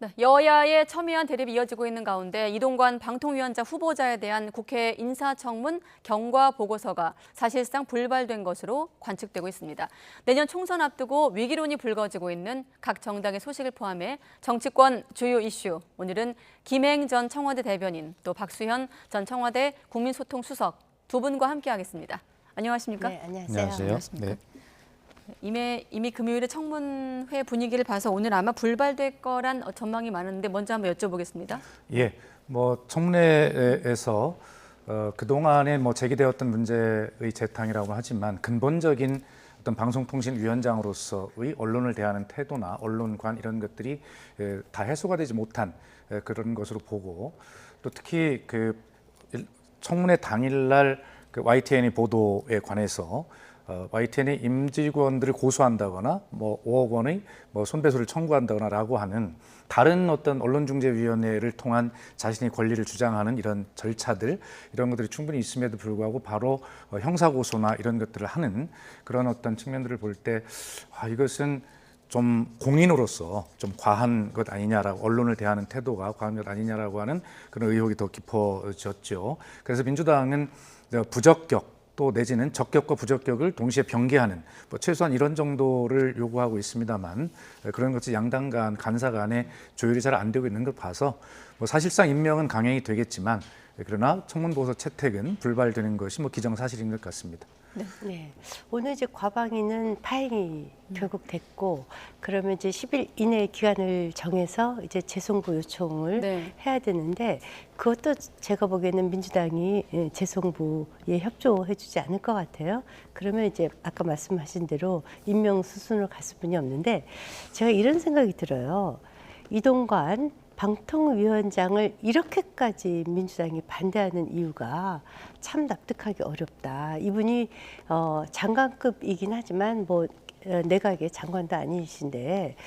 네, 여야의 첨예한 대립이 이어지고 있는 가운데 이동관 방통위원장 후보자에 대한 국회 인사청문 경과 보고서가 사실상 불발된 것으로 관측되고 있습니다. 내년 총선 앞두고 위기론이 불거지고 있는 각 정당의 소식을 포함해 정치권 주요 이슈, 오늘은 김행 전 청와대 대변인, 또 박수현 전 청와대 국민소통수석 두 분과 함께하겠습니다. 안녕하십니까? 네, 안녕하세요. 안녕하세요. 안녕하십니까? 네. 이미 금요일에 청문회 분위기를 봐서 오늘 아마 불발될 거란 전망이 많은데 먼저 한번 여쭤보겠습니다. 예, 뭐 청문회에서 그동안에 뭐 제기되었던 문제의 재탕이라고 하지만 근본적인 어떤 방송통신위원장으로서의 언론을 대하는 태도나 언론관 이런 것들이 다 해소가 되지 못한 그런 것으로 보고, 또 특히 그 청문회 당일날 그 YTN의 보도에 관해서 YTN이 임직원들을 고소한다거나 뭐 5억 원의 뭐 손배소를 청구한다거나라고 하는 다른 어떤 언론중재위원회를 통한 자신의 권리를 주장하는 이런 절차들, 이런 것들이 충분히 있음에도 불구하고 바로 형사고소나 이런 것들을 하는 그런 어떤 측면들을 볼 때 이것은 좀 공인으로서 좀 과한 것 아니냐라고, 언론을 대하는 태도가 과한 것 아니냐라고 하는 그런 의혹이 더 깊어졌죠. 그래서 민주당은 부적격 또 내지는 적격과 부적격을 동시에 병기하는 뭐 최소한 이런 정도를 요구하고 있습니다만, 그런 것이 양당 간 간사 간의 조율이 잘 안 되고 있는 걸 봐서 뭐 사실상 임명은 강행이 되겠지만, 그러나 청문보고서 채택은 불발되는 것이 뭐 기정사실인 것 같습니다. 네. 오늘 이제 과방위는 파행이 결국 됐고, 그러면 이제 10일 이내 기한을 정해서 이제 재송부 요청을 해야 되는데, 그것도 제가 보기에는 민주당이 재송부에 협조해주지 않을 것 같아요. 그러면 이제 아까 말씀하신 대로 임명 수순으로 갔을 뿐이 없는데, 제가 이런 생각이 들어요. 이동관 방통위원장을 이렇게까지 민주당이 반대하는 이유가 참 납득하기 어렵다. 이분이 장관급이긴 하지만 뭐 내각의 장관도 아니신데,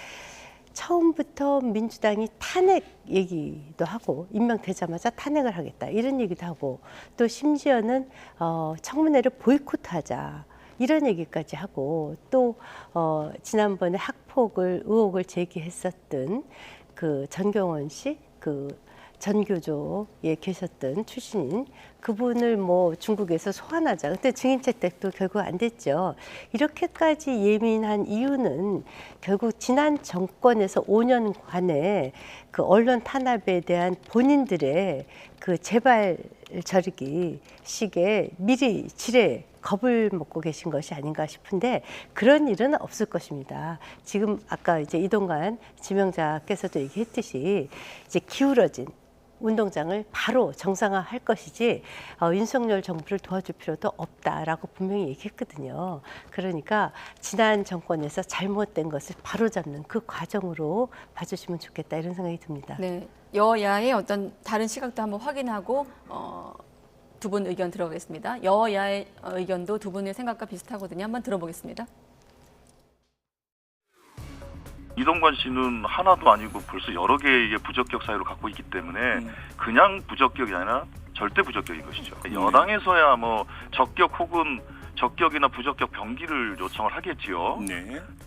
처음부터 민주당이 탄핵 얘기도 하고 임명되자마자 탄핵을 하겠다 이런 얘기도 하고, 또 심지어는 청문회를 보이콧하자 이런 얘기까지 하고, 또 지난번에 학폭을 의혹을 제기했었던 그 전경원 씨, 그 전교조에 계셨던 출신인 그분을 뭐 중국에서 소환하자. 근데 증인 채택도 결국 안 됐죠. 이렇게까지 예민한 이유는 결국 지난 정권에서 5년간의 그 언론 탄압에 대한 본인들의 그 재발 저리기 식의 미리 지레 겁을 먹고 계신 것이 아닌가 싶은데, 그런 일은 없을 것입니다. 지금 아까 이제 이동관 지명자께서도 얘기했듯이 이제 기울어진 운동장을 바로 정상화할 것이지 윤석열 정부를 도와줄 필요도 없다라고 분명히 얘기했거든요. 그러니까 지난 정권에서 잘못된 것을 바로잡는 그 과정으로 봐주시면 좋겠다 이런 생각이 듭니다. 네, 여야의 어떤 다른 시각도 한번 확인하고 두 분 의견 들어보겠습니다. 여야의 의견도 두 분의 생각과 비슷하거든요. 한번 들어보겠습니다. 이동관 씨는 하나도 아니고 벌써 여러 개의 부적격 사유를 갖고 있기 때문에 그냥 부적격이 아니라 절대 부적격인 것이죠. 여당에서야 뭐 적격 혹은 적격이나 부적격 병기를 요청을 하겠지요.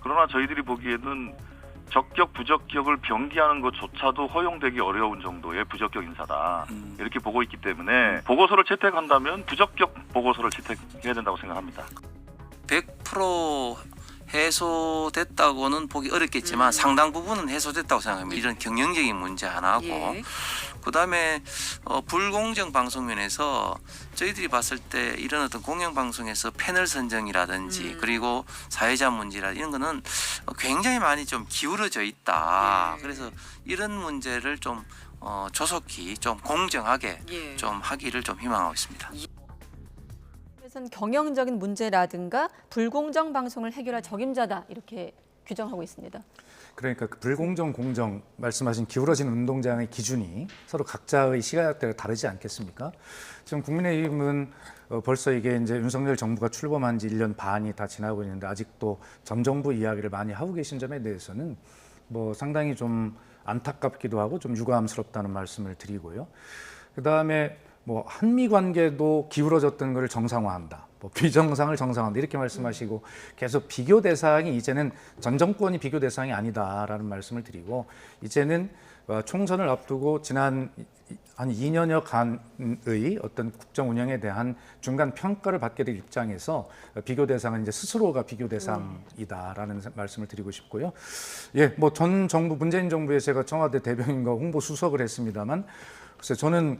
그러나 저희들이 보기에는 적격, 부적격을 병기하는 것조차도 허용되기 어려운 정도의 부적격 인사다, 이렇게 보고 있기 때문에 보고서를 채택한다면 부적격 보고서를 채택해야 된다고 생각합니다. 100% 해소됐다고는 보기 어렵겠지만 상당 부분은 해소됐다고 생각합니다. 이런 경영적인 문제 하나하고, 그다음에 불공정 방송면에서 저희들이 봤을 때 이런 어떤 공영방송에서 패널 선정이라든지 그리고 사회자 문제라 이런 거는 굉장히 많이 좀 기울어져 있다. 그래서 이런 문제를 좀 조속히 좀 공정하게 좀 하기를 좀 희망하고 있습니다. 그래서는 경영적인 문제라든가 불공정 방송을 해결할 적임자다 이렇게 규정하고 있습니다. 그러니까 그 불공정, 공정 말씀하신 기울어진 운동장의 기준이 서로 각자의 시각대가 다르지 않겠습니까? 지금 국민의힘은 벌써 이게 이제 윤석열 정부가 출범한 지 1년 반이 다 지나고 있는데 아직도 전 정부 이야기를 많이 하고 계신 점에 대해서는 뭐 상당히 좀 안타깝기도 하고 좀 유감스럽다는 말씀을 드리고요. 그다음에 뭐 한미 관계도 기울어졌던 것을 정상화한다, 뭐 비정상을 정상화한다 이렇게 말씀하시고 계속 비교 대상이 이제는 전 정권이 비교 대상이 아니다라는 말씀을 드리고, 이제는 총선을 앞두고 지난 한 2년여 간의 어떤 국정 운영에 대한 중간 평가를 받게 될 입장에서 비교 대상은 이제 스스로가 비교 대상이다라는 말씀을 드리고 싶고요. 예, 뭐 전 정부 문재인 정부에 제가 청와대 대변인과 홍보 수석을 했습니다만, 글쎄 저는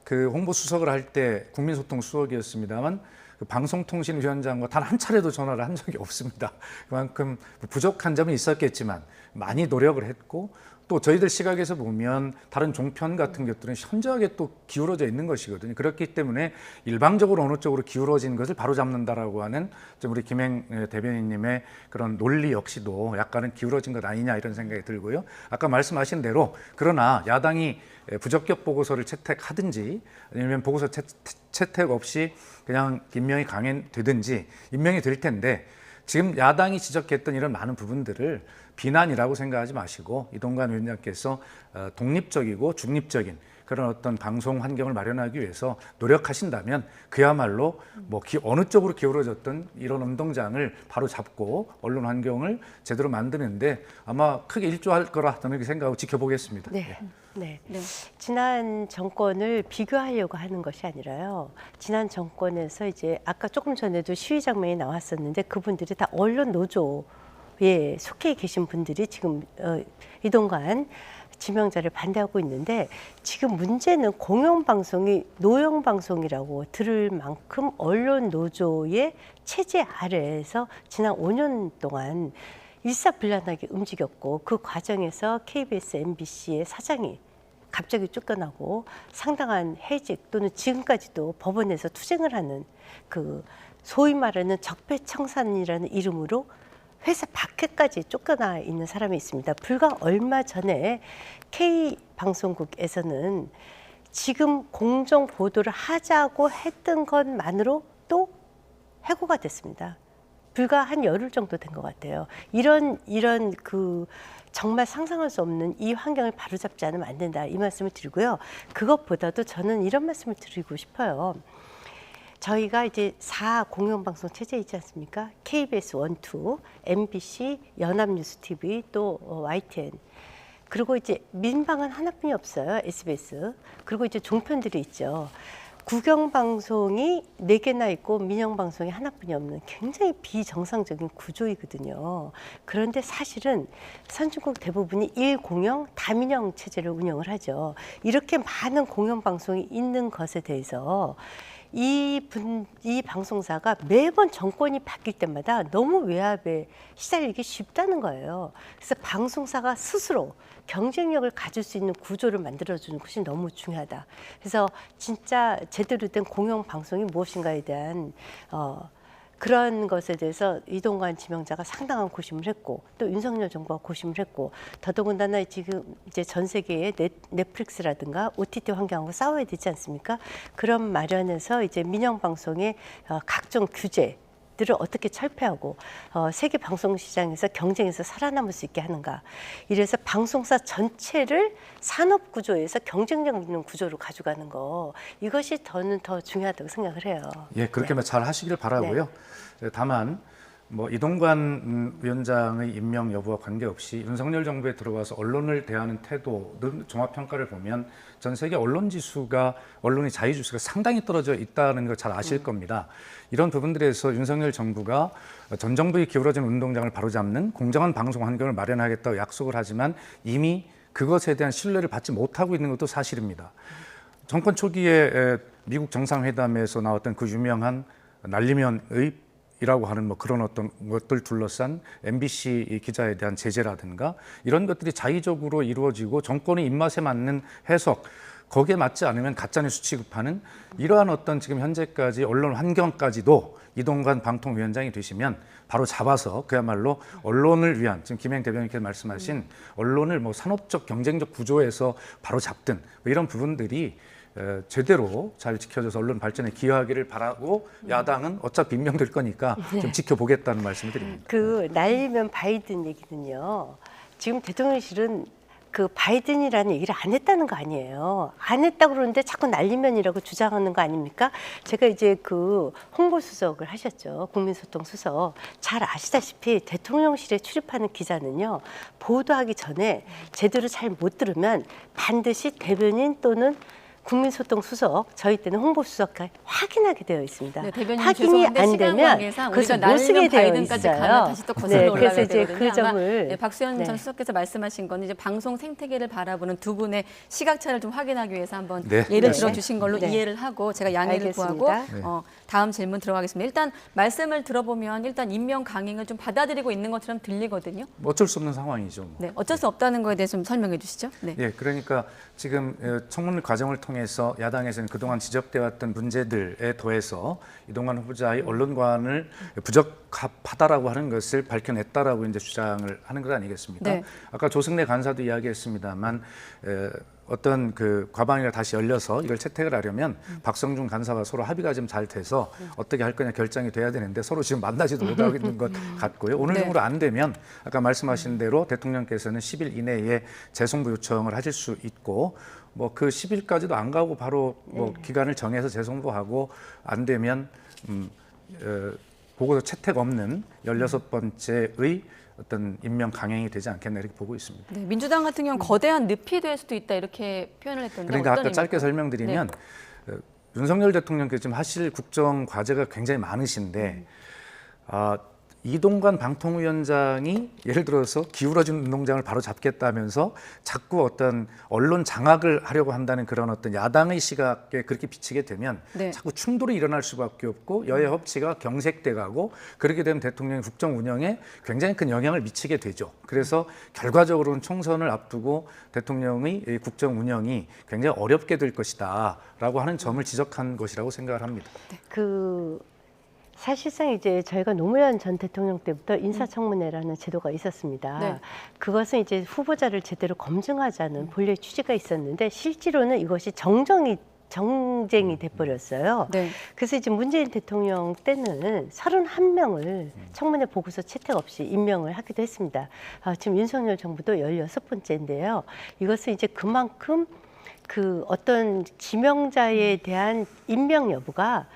그 홍보 수석을 할 때 국민소통 수석이었습니다만 그 방송통신위원장과 단 한 차례도 전화를 한 적이 없습니다. 그만큼 부족한 점이 있었겠지만 많이 노력을 했고, 또 저희들 시각에서 보면 다른 종편 같은 것들은 현저하게 또 기울어져 있는 것이거든요. 그렇기 때문에 일방적으로 어느 쪽으로 기울어진 것을 바로잡는다라고 하는 좀 우리 김행 대변인님의 그런 논리 역시도 약간은 기울어진 것 아니냐 이런 생각이 들고요. 아까 말씀하신 대로 그러나 야당이 부적격 보고서를 채택하든지 아니면 보고서 채택 없이 그냥 임명이 강행되든지 임명이 될 텐데, 지금 야당이 지적했던 이런 많은 부분들을 비난이라고 생각하지 마시고 이동관 위원장께서 독립적이고 중립적인 그런 어떤 방송 환경을 마련하기 위해서 노력하신다면 그야말로 뭐 어느 쪽으로 기울어졌던 이런 운동장을 바로 잡고 언론 환경을 제대로 만드는데 아마 크게 일조할 거라 저는 생각하고 지켜보겠습니다. 네. 네. 지난 정권을 비교하려고 하는 것이 아니라요. 지난 정권에서 이제 아까 조금 전에도 시위 장면이 나왔었는데 그분들이 다 언론 노조에 속해 계신 분들이 지금 이동관 지명자를 반대하고 있는데, 지금 문제는 공영방송이 노영방송이라고 들을 만큼 언론 노조의 체제 아래에서 지난 5년 동안 일사불란하게 움직였고, 그 과정에서 KBS, MBC의 사장이 갑자기 쫓겨나고 상당한 해직 또는 지금까지도 법원에서 투쟁을 하는 그 소위 말하는 적폐청산이라는 이름으로 회사 밖에까지 쫓겨나 있는 사람이 있습니다. 불과 얼마 전에 K방송국에서는 지금 공정 보도를 하자고 했던 것만으로 또 해고가 됐습니다. 불과 한 열흘 정도 된 것 같아요. 이런 그 정말 상상할 수 없는 이 환경을 바로잡지 않으면 안 된다, 이 말씀을 드리고요. 그것보다도 저는 이런 말씀을 드리고 싶어요. 저희가 이제 4공영방송 체제 있지 않습니까? KBS 1, 2, MBC, 연합뉴스TV, 또 YTN. 그리고 이제 민방은 하나뿐이 없어요, SBS. 그리고 이제 종편들이 있죠. 국영방송이 4개나 있고 민영방송이 하나뿐이 없는 굉장히 비정상적인 구조이거든요. 그런데 사실은 선진국 대부분이 1공영 다민영 체제를 운영을 하죠. 이렇게 많은 공영방송이 있는 것에 대해서 이 방송사가 매번 정권이 바뀔 때마다 너무 외압에 시달리기 쉽다는 거예요. 그래서 방송사가 스스로 경쟁력을 가질 수 있는 구조를 만들어주는 것이 너무 중요하다. 그래서 진짜 제대로 된 공영방송이 무엇인가에 대한 그런 것에 대해서 이동관 지명자가 상당한 고심을 했고, 또 윤석열 정부가 고심을 했고, 더더군다나 지금 이제 전 세계의 넷플릭스라든가 OTT 환경하고 싸워야 되지 않습니까? 그런 마련에서 이제 민영 방송의 각종 규제들을 어떻게 철폐하고 세계 방송 시장에서 경쟁에서 살아남을 수 있게 하는가. 이래서 방송사 전체를 산업 구조에서 경쟁력 있는 구조로 가져가는 거, 이것이 저는 더 중요하다고 생각을 해요. 예, 그렇게 잘 하시길 바라고요. 네. 다만 뭐 이동관 위원장의 임명 여부와 관계없이 윤석열 정부에 들어와서 언론을 대하는 태도 등 종합 평가를 보면 전 세계 언론의 자유지수가 상당히 떨어져 있다는 걸 잘 아실 겁니다. 이런 부분들에서 윤석열 정부가 전 정부의 기울어진 운동장을 바로잡는 공정한 방송 환경을 마련하겠다고 약속을 하지만 이미 그것에 대한 신뢰를 받지 못하고 있는 것도 사실입니다. 정권 초기에 미국 정상회담에서 나왔던 그 유명한 날리면의 이라고 하는 뭐 그런 어떤 것들 둘러싼 MBC 기자에 대한 제재라든가 이런 것들이 자의적으로 이루어지고 정권의 입맛에 맞는 해석, 거기에 맞지 않으면 가짜뉴스 취급하는 이러한 어떤 지금 현재까지 언론 환경까지도 이동관 방통위원장이 되시면 바로 잡아서 그야말로 언론을 위한, 지금 김행 대변인께서 말씀하신 언론을 뭐 산업적 경쟁적 구조에서 바로 잡든 뭐 이런 부분들이 제대로 잘 지켜져서 언론 발전에 기여하기를 바라고, 야당은 어차피 임명될 거니까 좀 지켜보겠다는 말씀을 드립니다. 그 날리면 바이든 얘기는요, 지금 대통령실은 그 바이든이라는 얘기를 안 했다는 거 아니에요. 안 했다고 그러는데 자꾸 날리면이라고 주장하는 거 아닙니까? 제가 이제 그 홍보수석을 하셨죠. 국민소통수석. 잘 아시다시피 대통령실에 출입하는 기자는요. 보도하기 전에 제대로 잘 못 들으면 반드시 대변인 또는 국민소통수석, 저희 때는 홍보수석과 확인하게 되어 있습니다. 네, 대변인 확인이 안 되면 우리가 못 쓰게 날리면 되어 바이든까지 있어요. 가면 다시 또 거슬러 네, 올라가야 그래서 이제 되거든요. 그 점을 아마 박수현 네. 전 수석께서 말씀하신 거는 이제 방송 생태계를 바라보는 두 분의 시각차를 좀 확인하기 위해서 한번 네, 예를 네. 들어주신 걸로 네. 이해를 하고 제가 양해를 알겠습니다. 구하고 네. 다음 질문 들어가겠습니다. 일단 말씀을 들어보면 일단 임명 강행을 좀 받아들이고 있는 것처럼 들리거든요. 뭐 어쩔 수 없는 상황이죠. 뭐. 네, 어쩔 수 없다는 거에 대해서 좀 설명해 주시죠. 네. 예, 그러니까 지금 청문 과정을 통해서 야당에서는 그동안 지적돼 왔던 문제들에 더해서 이동관 후보자의 언론관을 부적합하다라고 하는 것을 밝혀냈다라고 이제 주장을 하는 것 아니겠습니까? 네. 아까 조승래 간사도 이야기했습니다만 어떤 그 과방위가 다시 열려서 이걸 채택을 하려면 박성준 간사와 서로 합의가 좀 잘 돼서 어떻게 할 거냐 결정이 돼야 되는데 서로 지금 만나지도 못하고 있는 것 같고요. 오늘 네. 중으로 안 되면 아까 말씀하신 대로 대통령께서는 10일 이내에 재송부 요청을 하실 수 있고 뭐 그 10일까지도 안 가고 바로 뭐 기간을 정해서 재송부하고 안 되면 보고서 채택 없는 16번째의 어떤 임명 강행이 되지 않겠나 이렇게 보고 있습니다. 네, 민주당 같은 경우는 거대한 늪이 될 수도 있다 이렇게 표현을 했던데 그러니까 어떤 아까 짧게 의미일까요? 설명드리면 윤석열 대통령께서 지금 하실 국정 과제가 굉장히 많으신데 이동관 방통위원장이 예를 들어서 기울어진 운동장을 바로 잡겠다면서 자꾸 어떤 언론 장악을 하려고 한다는 그런 어떤 야당의 시각에 그렇게 비치게 되면 네. 자꾸 충돌이 일어날 수밖에 없고 여야 협치가 경색돼 가고 그렇게 되면 대통령의 국정 운영에 굉장히 큰 영향을 미치게 되죠. 그래서 결과적으로는 총선을 앞두고 대통령의 이 국정 운영이 굉장히 어렵게 될 것이다라고 하는 점을 지적한 것이라고 생각을 합니다. 사실상 이제 저희가 노무현 전 대통령 때부터 인사청문회라는 제도가 있었습니다. 네. 그것은 이제 후보자를 제대로 검증하자는 본래 취지가 있었는데 실제로는 이것이 정쟁이 돼버렸어요. 네. 그래서 이제 문재인 대통령 때는 31명을 청문회 보고서 채택 없이 임명을 하기도 했습니다. 지금 윤석열 정부도 16번째인데요. 이것은 이제 그만큼 그 어떤 지명자에 대한 임명 여부가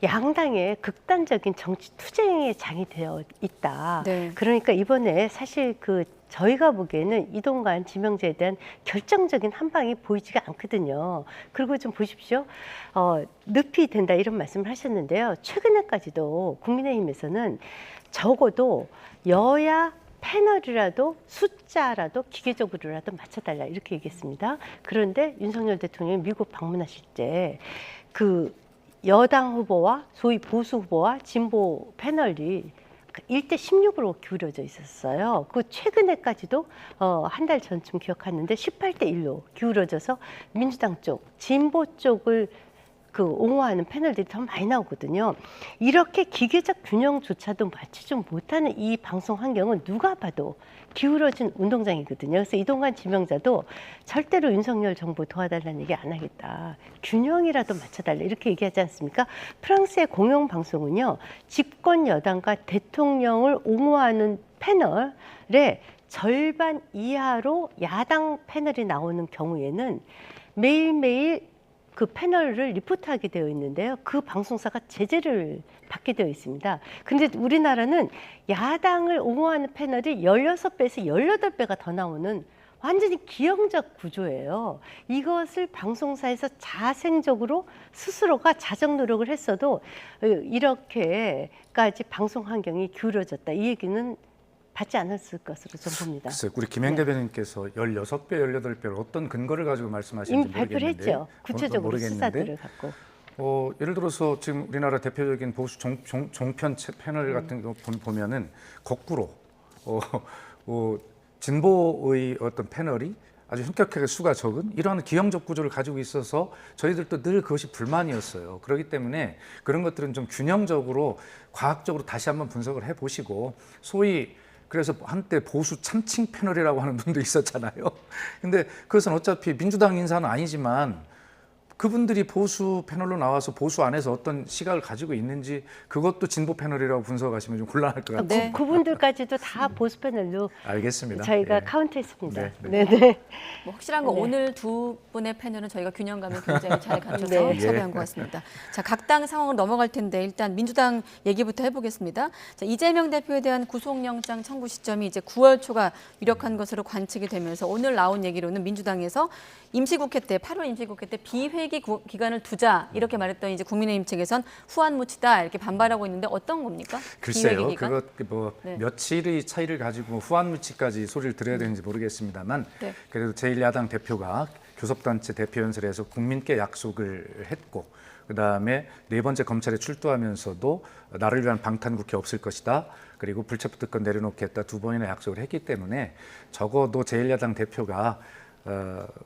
양당의 극단적인 정치 투쟁의 장이 되어 있다. 네. 그러니까 이번에 사실 그 저희가 보기에는 이동관 지명자에 대한 결정적인 한 방이 보이지가 않거든요. 그리고 좀 보십시오. 늪이 된다 이런 말씀을 하셨는데요. 최근에까지도 국민의힘에서는 적어도 여야 패널이라도 숫자라도 기계적으로라도 맞춰달라 이렇게 얘기했습니다. 그런데 윤석열 대통령이 미국 방문하실 때 그 여당 후보와 소위 보수 후보와 진보 패널이 1대 16으로 기울어져 있었어요. 그 최근에까지도 한 달 전쯤 기억하는데 18대 1로 기울어져서 민주당 쪽, 진보 쪽을 그 옹호하는 패널들이 더 많이 나오거든요. 이렇게 기계적 균형조차도 맞추지 못하는 이 방송 환경은 누가 봐도 기울어진 운동장이거든요. 그래서 이동관 지명자도 절대로 윤석열 정부 도와달라는 얘기 안 하겠다. 균형이라도 맞춰달라 이렇게 얘기하지 않습니까? 프랑스의 공영방송은요. 집권 여당과 대통령을 옹호하는 패널의 절반 이하로 야당 패널이 나오는 경우에는 매일매일 그 패널을 리포트하게 되어 있는데요. 그 방송사가 제재를 받게 되어 있습니다. 그런데 우리나라는 야당을 옹호하는 패널이 16배에서 18배가 더 나오는 완전히 기형적 구조예요. 이것을 방송사에서 자생적으로 스스로가 자정 노력을 했어도 이렇게까지 방송 환경이 기울어졌다. 이 얘기는 받지 않았을 것으로 좀 봅니다. 글쎄요, 우리 김행 대변인께서 16배, 18배를 어떤 근거를 가지고 말씀하시는지 이미 발표를 모르겠는데 했죠. 구체적으로 수사들을 갖고. 예를 들어서 지금 우리나라 대표적인 보수 종편 패널 같은 거 보면은 거꾸로 진보의 어떤 패널이 아주 현격하게 수가 적은 이러한 기형적 구조를 가지고 있어서 저희들도 늘 그것이 불만이었어요. 그렇기 때문에 그런 것들은 좀 균형적으로 과학적으로 다시 한번 분석을 해보시고 소위 그래서 한때 보수 참칭 패널이라고 하는 분도 있었잖아요. 근데 그것은 어차피 민주당 인사는 아니지만 그분들이 보수 패널로 나와서 보수 안에서 어떤 시각을 가지고 있는지 그것도 진보 패널이라고 분석하시면 좀 곤란할 것 같아요. 네. 그분들까지도 다 보수 패널로 알겠습니다. 저희가 예. 카운트했습니다. 네, 네, 네. 네. 뭐 확실한 건 네. 오늘 두 분의 패널은 저희가 균형감을 굉장히 잘 갖춰서 네. 섭외한 것 같습니다. 자, 각 당 상황으로 넘어갈 텐데 일단 민주당 얘기부터 해보겠습니다. 자, 이재명 대표에 대한 구속영장 청구 시점이 이제 9월 초가 유력한 것으로 관측이 되면서 오늘 나온 얘기로는 민주당에서 임시국회 때 8월 임시국회 때 비회기 기간을 두자 이렇게 말했던 이제 국민의힘 측에선 후한무치다 이렇게 반발하고 있는데 어떤 겁니까? 글쎄요, 비회기 기간? 그거 뭐 네. 며칠의 차이를 가지고 후한무치까지 소리를 들어야 되는지 모르겠습니다만 네. 그래도 제1야당 대표가 교섭단체 대표연설에서 국민께 약속을 했고 그다음에 네 번째 검찰에 출두하면서도 나를 위한 방탄국회 없을 것이다. 그리고 불체포특권 내려놓겠다 두 번이나 약속을 했기 때문에 적어도 제1야당 대표가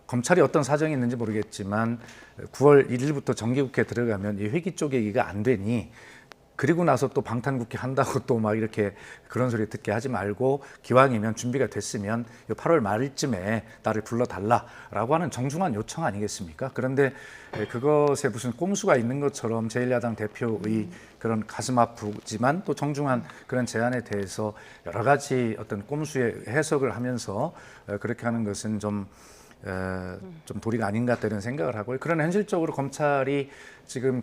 검찰이 어떤 사정이 있는지 모르겠지만 9월 1일부터 정기국회 들어가면 이 회기 쪼개기가 안 되니 그리고 나서 또 방탄국회 한다고 또 막 이렇게 그런 소리 듣게 하지 말고 기왕이면 준비가 됐으면 8월 말쯤에 나를 불러달라라고 하는 정중한 요청 아니겠습니까? 그런데 그것에 무슨 꼼수가 있는 것처럼 제1야당 대표의 그런 가슴 아프지만 또 정중한 그런 제안에 대해서 여러 가지 어떤 꼼수의 해석을 하면서 그렇게 하는 것은 좀 도리가 아닌가 이런 생각을 하고요. 그러나 현실적으로 검찰이 지금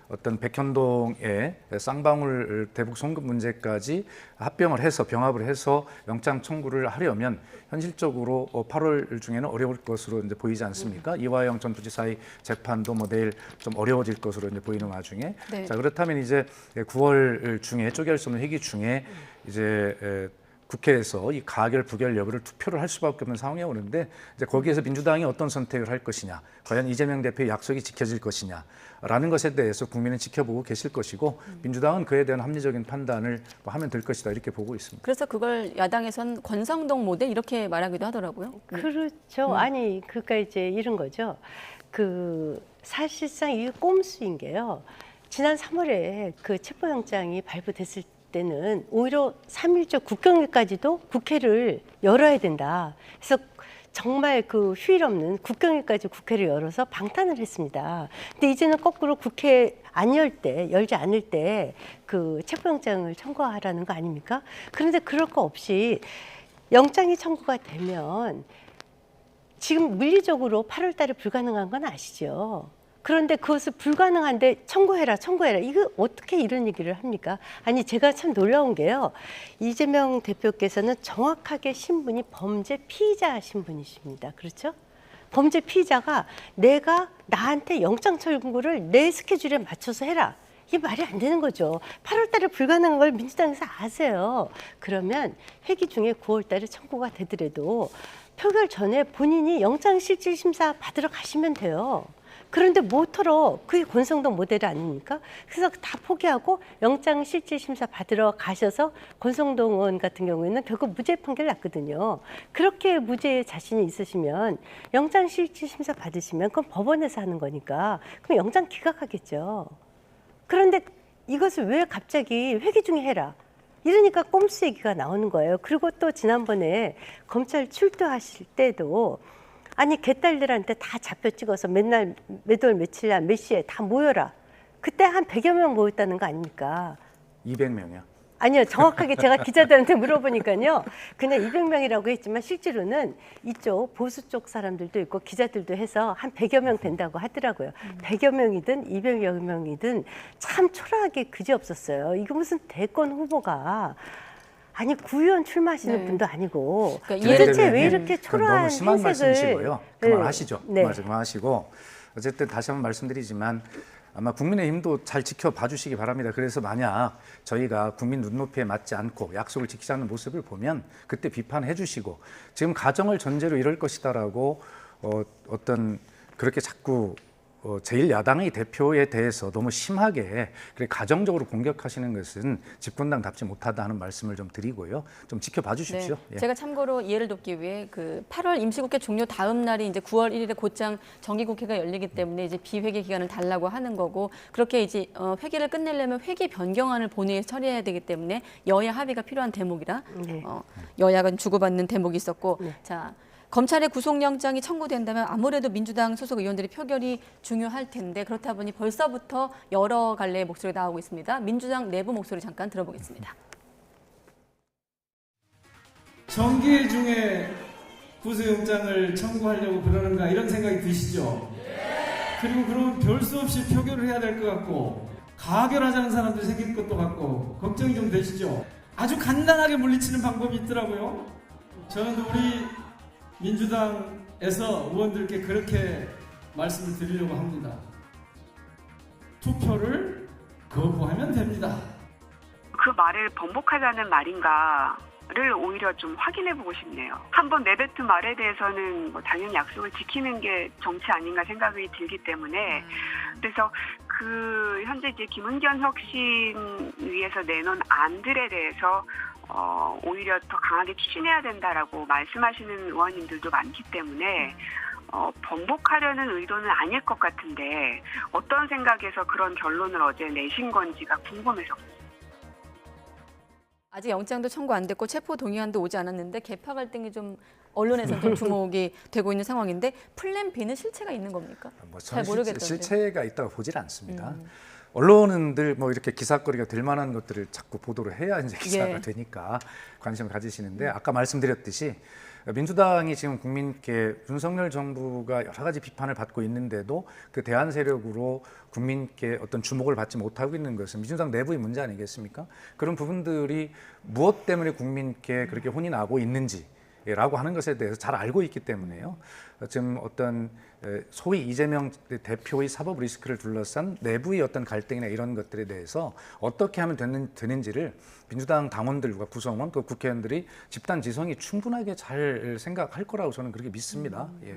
어떤 백현동의 쌍방울 대북 송금 문제까지 합병을 해서 병합을 해서 영장 청구를 하려면 현실적으로 8월 중에는 어려울 것으로 이제 보이지 않습니까? 이화영 전 부지사의 재판도 뭐 내일 좀 어려워질 것으로 이제 보이는 와중에 네. 자 그렇다면 이제 9월 중에 쪼개할 수 없는 회기 중에 이제 국회에서 이 가결 부결 여부를 투표를 할 수밖에 없는 상황이 오는데 이제 거기에서 민주당이 어떤 선택을 할 것이냐, 과연 이재명 대표의 약속이 지켜질 것이냐라는 것에 대해서 국민은 지켜보고 계실 것이고 민주당은 그에 대한 합리적인 판단을 하면 될 것이다 이렇게 보고 있습니다. 그래서 그걸 야당에선 권성동 모델 이렇게 말하기도 하더라고요. 그렇죠. 아니 그러니까 이제 이런 거죠. 사실상 이게 꼼수인 게요. 지난 3월에 그 체포영장이 발부됐을 때는 오히려 3.1조 국경일까지도 국회를 열어야 된다. 그래서 정말 그 휴일 없는 국경일까지 국회를 열어서 방탄을 했습니다. 근데 이제는 거꾸로 국회 안 열지 않을 때 그 체포영장을 청구하라는 거 아닙니까? 그런데 그럴 거 없이 영장이 청구가 되면 지금 물리적으로 8월 달에 불가능한 건 아시죠? 그런데 그것을 불가능한데 청구해라. 이거 어떻게 이런 얘기를 합니까? 아니 제가 참 놀라운 게요. 이재명 대표께서는 정확하게 신분이 범죄 피의자 신분이십니다. 그렇죠? 범죄 피의자가 내가 나한테 영장 청구를 내 스케줄에 맞춰서 해라. 이게 말이 안 되는 거죠. 8월 달에 불가능한 걸 민주당에서 아세요. 그러면 회기 중에 9월 달에 청구가 되더라도 표결 전에 본인이 영장실질심사 받으러 가시면 돼요. 그런데 모터로 그게 권성동 모델 아닙니까? 그래서 다 포기하고 영장실질심사 받으러 가셔서 권성동 의원 같은 경우에는 결국 무죄 판결 났거든요. 그렇게 무죄에 자신이 있으시면 영장실질심사 받으시면 그건 법원에서 하는 거니까 그럼 영장 기각하겠죠. 그런데 이것을 왜 갑자기 회기 중에 해라. 이러니까 꼼수 얘기가 나오는 거예요. 그리고 또 지난번에 검찰 출두하실 때도 아니 개딸들한테 다 잡혀 찍어서 맨날 몇 월 며칠 날 몇 시에 다 모여라. 그때 한 100여 명 모였다는 거 아닙니까? 200명이요. 아니요. 정확하게 제가 기자들한테 물어보니까요. 그냥 200명이라고 했지만 실제로는 이쪽 보수 쪽 사람들도 있고 기자들도 해서 한 100여 명 된다고 하더라고요. 100여 명이든 200여 명이든 참 초라하게 그지없었어요. 이거 무슨 대권 후보가 아니 구의원 출마하시는 네. 분도 아니고 그러니까 도대체 왜 이렇게 그건 초라한 너무 심한 행색을 말씀이시고요. 그만하시죠. 네. 그만하시고 어쨌든 다시 한번 말씀드리지만 아마 국민의힘도 잘 지켜봐 주시기 바랍니다. 그래서 만약 저희가 국민 눈높이에 맞지 않고 약속을 지키지 않는 모습을 보면 그때 비판해 주시고 지금 가정을 전제로 이럴 것이다라고 어떤 그렇게 자꾸 제1야당의 대표에 대해서 너무 심하게 가정적으로 공격하시는 것은 집권당답지 못하다 하는 말씀을 좀 드리고요. 좀 지켜봐 주십시오. 네. 예. 제가 참고로 이해를 돕기 위해 8월 임시국회 종료 다음 날이 이제 9월 1일에 곧장 정기국회가 열리기 때문에 이제 비회기 기간을 달라고 하는 거고 그렇게 이제 회기를 끝내려면 회기 변경안을 본회의에 처리해야 되기 때문에 여야 합의가 필요한 대목이라 네. 여야가 주고받는 대목이 있었고 네. 자. 검찰의 구속영장이 청구된다면 아무래도 민주당 소속 의원들의 표결이 중요할 텐데 그렇다 보니 벌써부터 여러 갈래의 목소리가 나오고 있습니다. 민주당 내부 목소리 잠깐 들어보겠습니다. 정기회 중에 구속영장을 청구하려고 그러는가 이런 생각이 드시죠? 그리고 그러면 별 수 없이 표결을 해야 될 것 같고 가결하자는 사람들이 생길 것도 같고 걱정이 좀 되시죠? 아주 간단하게 물리치는 방법이 있더라고요. 저는 우리 민주당에서 의원들께 그렇게 말씀을 드리려고 합니다. 투표를 거부하면 됩니다. 그 말을 번복하자는 말인가를 오히려 좀 확인해보고 싶네요. 한번 내뱉은 말에 대해서는 뭐 당연히 약속을 지키는 게 정치 아닌가 생각이 들기 때문에 그래서 그 현재 이제 김은겸 혁신위에서 내놓은 안들에 대해서 오히려 더 강하게 추진해야 된다라고 말씀하시는 의원님들도 많기 때문에 번복하려는 의도는 아닐 것 같은데 어떤 생각에서 그런 결론을 어제 내신 건지가 궁금해서. 아직 영장도 청구 안 됐고 체포 동의안도 오지 않았는데 개파 갈등이 좀 언론에서는 좀 주목이 되고 있는 상황인데 플랜 B는 실체가 있는 겁니까? 잘 모르겠던데. 실체가 있다고 보질 않습니다. 언론은 늘 뭐 이렇게 기사거리가 될 만한 것들을 자꾸 보도를 해야 이제 기사가 되니까 관심을 가지시는데 아까 말씀드렸듯이 민주당이 지금 국민께 윤석열 정부가 여러 가지 비판을 받고 있는데도 그 대안 세력으로 국민께 어떤 주목을 받지 못하고 있는 것은 민주당 내부의 문제 아니겠습니까? 그런 부분들이 무엇 때문에 국민께 그렇게 혼이 나고 있는지라고 하는 것에 대해서 잘 알고 있기 때문에요. 지금 어떤 소위 이재명 대표의 사법 리스크를 둘러싼 내부의 어떤 갈등이나 이런 것들에 대해서 어떻게 하면 되는지를 민주당 당원들과 구성원 또 국회의원들이 집단 지성이 충분하게 잘 생각할 거라고 저는 그렇게 믿습니다. 예.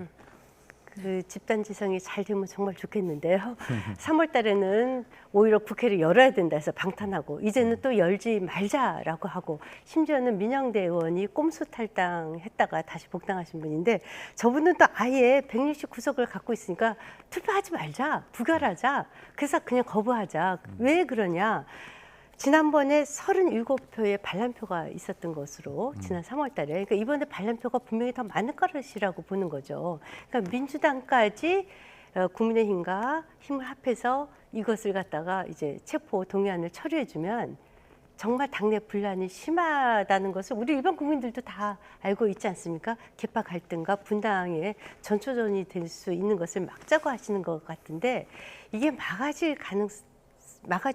그 집단 지성이 잘 되면 정말 좋겠는데요. 3월 달에는 오히려 국회를 열어야 된다 해서 방탄하고 이제는 또 열지 말자라고 하고 심지어는 민영대 의원이 꼼수 탈당했다가 다시 복당하신 분인데 저분은 또 아예 169석을 갖고 있으니까 투표하지 말자, 부결하자. 그래서 그냥 거부하자. 왜 그러냐? 지난번에 37표의 반란표가 있었던 것으로 지난 3월 달에 그러니까 이번에 반란표가 분명히 더 많을 것이라고 보는 거죠. 그러니까 민주당까지 국민의힘과 힘을 합해서 이것을 갖다가 이제 체포 동의안을 처리해주면 정말 당내 분란이 심하다는 것을 우리 일반 국민들도 다 알고 있지 않습니까? 개파 갈등과 분당의 전초전이 될 수 있는 것을 막자고 하시는 것 같은데 이게 막아질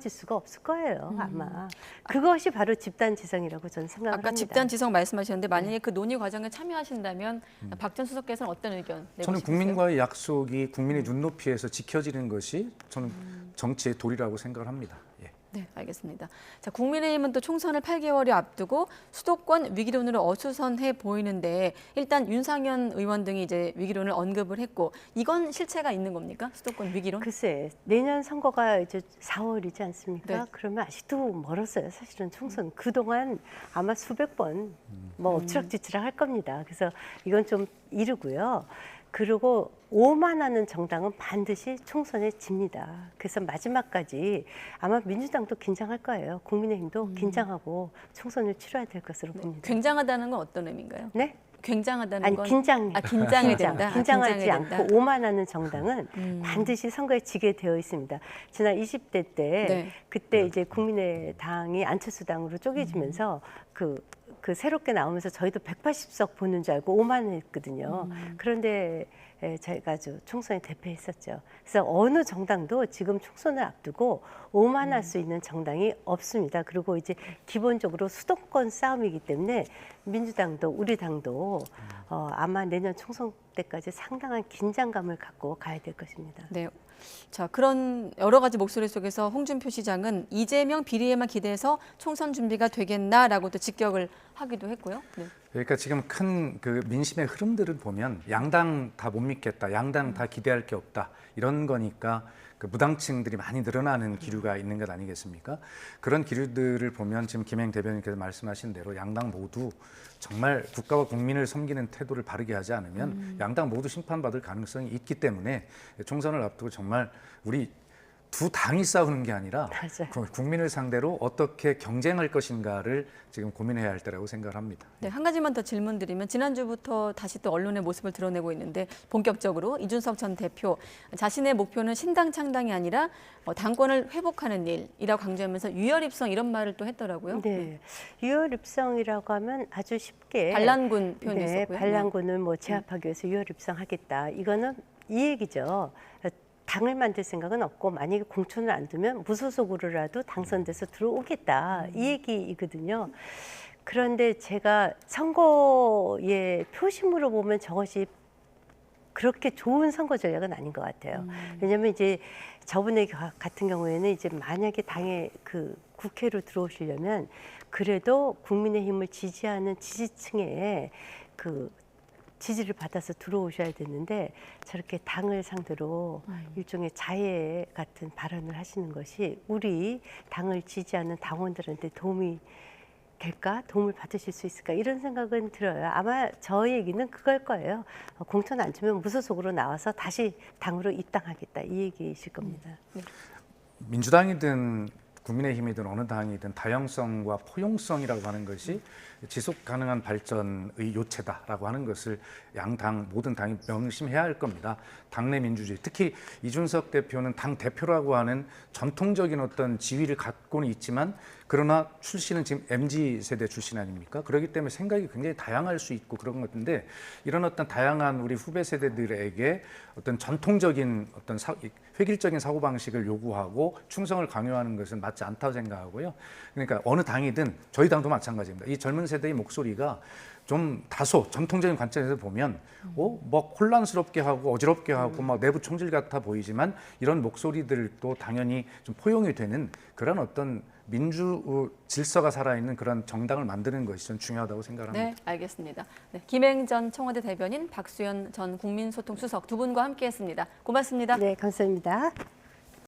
수가 없을 거예요, 아마. 그것이 바로 집단 지성이라고 저는 생각을 아까 합니다. 집단 지성 말씀하셨는데 만약에 그 논의 과정에 참여하신다면 박 전 수석께서는 어떤 의견 내고 저는 싶으세요? 국민과의 약속이 국민의 눈높이에서 지켜지는 것이 저는 정치의 도리라고 생각을 합니다. 예. 네, 알겠습니다. 자, 국민의힘은 또 총선을 8개월이 앞두고 수도권 위기론으로 어수선해 보이는데 일단 윤상현 의원 등이 이제 위기론을 언급을 했고 이건 실체가 있는 겁니까? 수도권 위기론? 글쎄, 내년 선거가 이제 4월이지 않습니까? 네. 그러면 아직도 멀었어요. 사실은 총선 그동안 아마 수백 번 뭐 엎치락뒤치락 할 겁니다. 그래서 이건 좀 이르고요. 그리고 오만하는 정당은 반드시 총선에 집니다. 그래서 마지막까지 아마 민주당도 긴장할 거예요. 국민의힘도 긴장하고 총선을 치러야 될 것으로 봅니다. 굉장하다는 건 어떤 의미인가요? 네? 굉장하다는 아니 건 긴장해야 긴장해야 된다. 긴장하지 긴장해야 않고 된다. 오만하는 정당은 반드시 선거에 지게 되어 있습니다. 지난 20대 때 네. 그때 이제 국민의당이 안철수당으로 쪼개지면서 그 새롭게 나오면서 저희도 180석 보는 줄 알고 오만했거든요. 그런데 저희가 총선에 대패했었죠. 그래서 어느 정당도 지금 총선을 앞두고 오만할 수 있는 정당이 없습니다. 그리고 이제 기본적으로 수도권 싸움이기 때문에 민주당도 우리 당도 아마 내년 총선 때까지 상당한 긴장감을 갖고 가야 될 것입니다. 네. 자, 그런 여러 가지 목소리 속에서 홍준표 시장은 이재명 비리에만 기대해서 총선 준비가 되겠나라고 또 직격을 하기도 했고요. 네. 그러니까 지금 큰 그 민심의 흐름들을 보면 양당 다 못 믿겠다, 양당 다 기대할 게 없다 이런 거니까 그 무당층들이 많이 늘어나는 기류가 있는 것 아니겠습니까? 그런 기류들을 보면 지금 김행 대변인께서 말씀하신 대로 양당 모두 정말 국가와 국민을 섬기는 태도를 바르게 하지 않으면 양당 모두 심판받을 가능성이 있기 때문에 총선을 앞두고 정말 우리 두 당이 싸우는 게 아니라 맞아요. 국민을 상대로 어떻게 경쟁할 것인가를 지금 고민해야 할 때라고 생각을 합니다. 네, 한 가지만 더 질문드리면 지난주부터 다시 또 언론의 모습을 드러내고 있는데 본격적으로 이준석 전 대표 자신의 목표는 신당 창당이 아니라 당권을 회복하는 일이라고 강조하면서 유혈입성 이런 말을 또 했더라고요. 네, 유혈입성이라고 하면 아주 쉽게 반란군 표현이 네, 있었고요. 반란군을 뭐 제압하기 위해서 유혈입성하겠다. 이거는 이 얘기죠. 당을 만들 생각은 없고 만약에 공천을 안 두면 무소속으로라도 당선돼서 들어오겠다. 이 얘기이거든요. 그런데 제가 선거의 표심으로 보면 저것이 그렇게 좋은 선거 전략은 아닌 것 같아요. 왜냐하면 이제 저번에 같은 경우에는 이제 만약에 당에 그 국회로 들어오시려면 그래도 국민의힘을 지지하는 지지층에 그 지지를 받아서 들어오셔야 되는데 저렇게 당을 상대로 일종의 자해 같은 발언을 하시는 것이 우리 당을 지지하는 당원들한테 도움이 될까? 도움을 받으실 수 있을까? 이런 생각은 들어요. 아마 저 얘기는 그걸 거예요. 공천 안 주면 무소속으로 나와서 다시 당으로 입당하겠다. 이 얘기이실 겁니다. 민주당이든 국민의힘이든 어느 당이든 다양성과 포용성이라고 하는 것이 지속 가능한 발전의 요체다라고 하는 것을 양당 모든 당이 명심해야 할 겁니다. 당내 민주주의, 특히 이준석 대표는 당 대표라고 하는 전통적인 어떤 지위를 갖고는 있지만 그러나 출신은 지금 MZ세대 출신 아닙니까? 그렇기 때문에 생각이 굉장히 다양할 수 있고 그런 것 같은데 이런 어떤 다양한 우리 후배 세대들에게 어떤 전통적인 어떤 획일적인 사고방식을 요구하고 충성을 강요하는 것은 맞지 않다고 생각하고요. 그러니까 어느 당이든 저희 당도 마찬가지입니다. 이 젊은 세대의 목소리가 좀 다소 전통적인 관점에서 보면 뭐 혼란스럽게 하고 어지럽게 하고 막 내부 총질 같아 보이지만 이런 목소리들도 당연히 좀 포용이 되는 그런 어떤 민주 질서가 살아있는 그런 정당을 만드는 것이 좀 중요하다고 생각합니다. 네, 알겠습니다. 네, 김행 전 청와대 대변인, 박수현 전 국민소통수석 두 분과 함께했습니다. 고맙습니다. 네, 감사합니다.